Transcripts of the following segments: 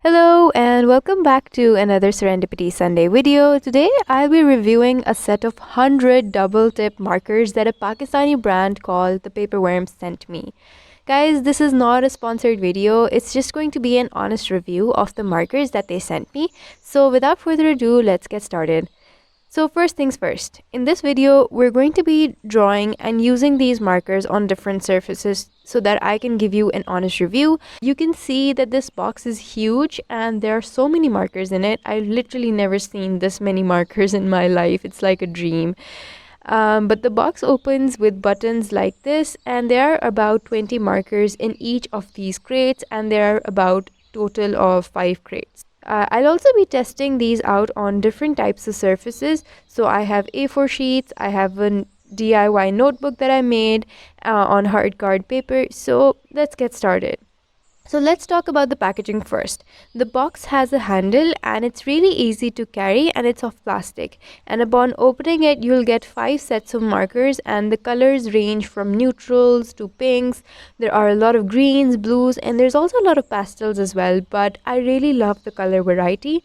Hello and welcome back to another Serendipity Sunday video. Today I'll be reviewing a set of 100 double tip markers that a Pakistani brand called the Paperworm sent me. Guys, this is not a sponsored video. It's just going to be an honest review of the markers that they sent me. So without further ado, let's get started. So first things first, in this video, we're going to be drawing and using these markers on different surfaces so that I can give you an honest review. You can see that this box is huge and there are so many markers in it. I've literally never seen this many markers in my life. It's like a dream. But the box opens with buttons like this, and there are about 20 markers in each of these crates, and there are about total of 5 crates. I'll also be testing these out on different types of surfaces. So I have A4 sheets, I have a DIY notebook that I made on hard card paper. So let's get started. So let's talk about the packaging first. The box has a handle and it's really easy to carry, and it's of plastic. And upon opening it, you'll get 5 sets of markers, and the colors range from neutrals to pinks. There are a lot of greens, blues, and there's also a lot of pastels as well, but I really love the color variety.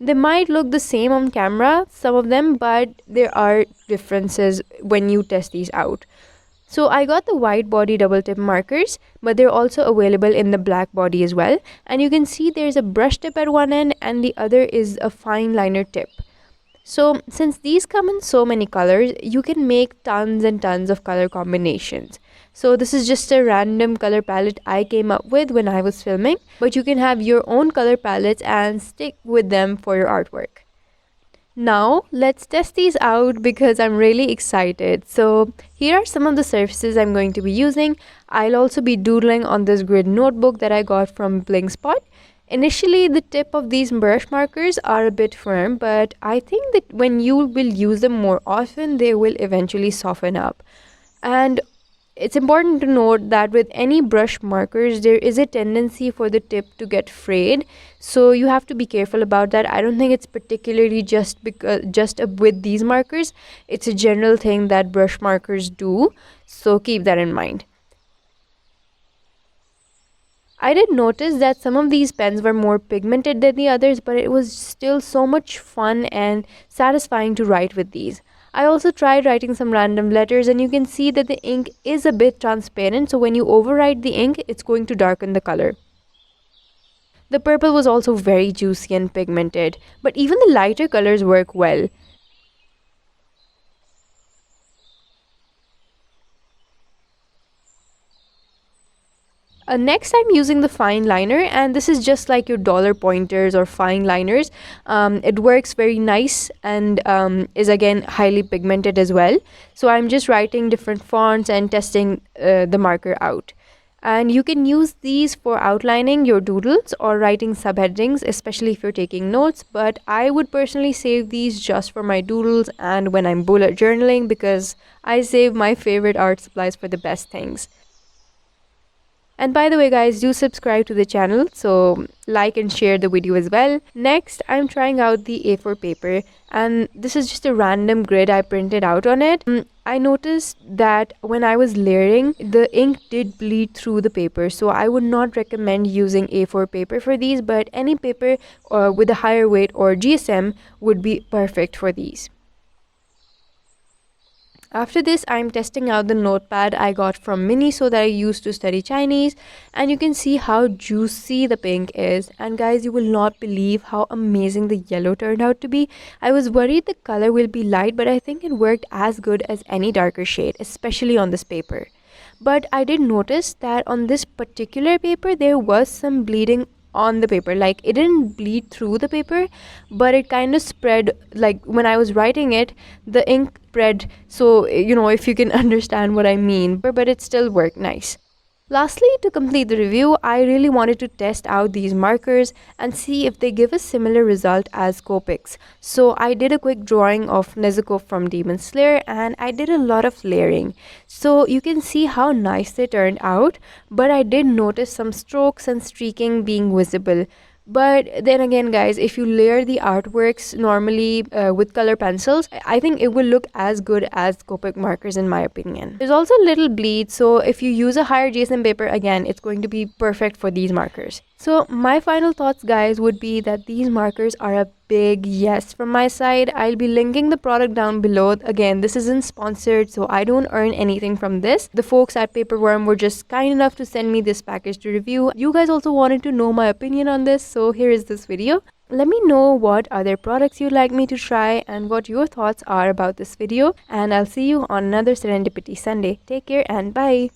They might look the same on camera, some of them, but there are differences when you test these out. So I got the white body double tip markers, but they're also available in the black body as well. And you can see there's a brush tip at one end and the other is a fine liner tip. So since these come in so many colors, you can make tons and tons of color combinations. So this is just a random color palette I came up with when I was filming, but you can have your own color palettes and stick with them for your artwork. Now let's test these out because I'm really excited. So here are some of the surfaces I'm going to be using. I'll also be doodling on this grid notebook that I got from Blinkspot. Initially, the tip of these brush markers are a bit firm, but I think that when you will use them more often, they will eventually soften up. And it's important to note that with any brush markers, there is a tendency for the tip to get frayed. So you have to be careful about that. I don't think it's particularly just with these markers. It's a general thing that brush markers do. So keep that in mind. I did notice that some of these pens were more pigmented than the others, but it was still so much fun and satisfying to write with these. I also tried writing some random letters, and you can see that the ink is a bit transparent, so when you overwrite the ink, it's going to darken the color. The purple was also very juicy and pigmented, but even the lighter colors work well. Next, I'm using the fine liner, and this is just like your dollar pointers or fine liners. It works very nice and is again highly pigmented as well. So I'm just writing different fonts and testing the marker out. And you can use these for outlining your doodles or writing subheadings, especially if you're taking notes. But I would personally save these just for my doodles and when I'm bullet journaling, because I save my favorite art supplies for the best things. And by the way guys, do subscribe to the channel, so like and share the video as well. Next, I'm trying out the A4 paper, and this is just a random grid I printed out on it. I noticed that when I was layering, the ink did bleed through the paper, so I would not recommend using A4 paper for these, but any paper with a higher weight or GSM would be perfect for these. After this, I'm testing out the notepad I got from Miniso that I used to study Chinese, and you can see how juicy the pink is. And guys, you will not believe how amazing the yellow turned out to be. I was worried the color will be light, but I think it worked as good as any darker shade, especially on this paper. But I did notice that on this particular paper, there was some bleeding on the paper. Like, it didn't bleed through the paper, but it kind of spread. Like when I was writing it, the ink spread, so if you can understand what I mean, but it still worked nice. Lastly, to complete the review, I really wanted to test out these markers and see if they give a similar result as Copics. So I did a quick drawing of Nezuko from Demon Slayer, and I did a lot of layering. So you can see how nice they turned out, but I did notice some strokes and streaking being visible. But then again guys, if you layer the artworks normally with color pencils, I think it will look as good as Copic markers in my opinion. There's also a little bleed, so if you use a higher GSM paper, again, it's going to be perfect for these markers. So my final thoughts, guys, would be that these markers are a big yes from my side. I'll be linking the product down below. Again, this isn't sponsored, so I don't earn anything from this. The folks at Paperworm were just kind enough to send me this package to review. You guys also wanted to know my opinion on this, so here is this video. Let me know what other products you'd like me to try and what your thoughts are about this video, and I'll see you on another Serendipity Sunday. Take care and bye.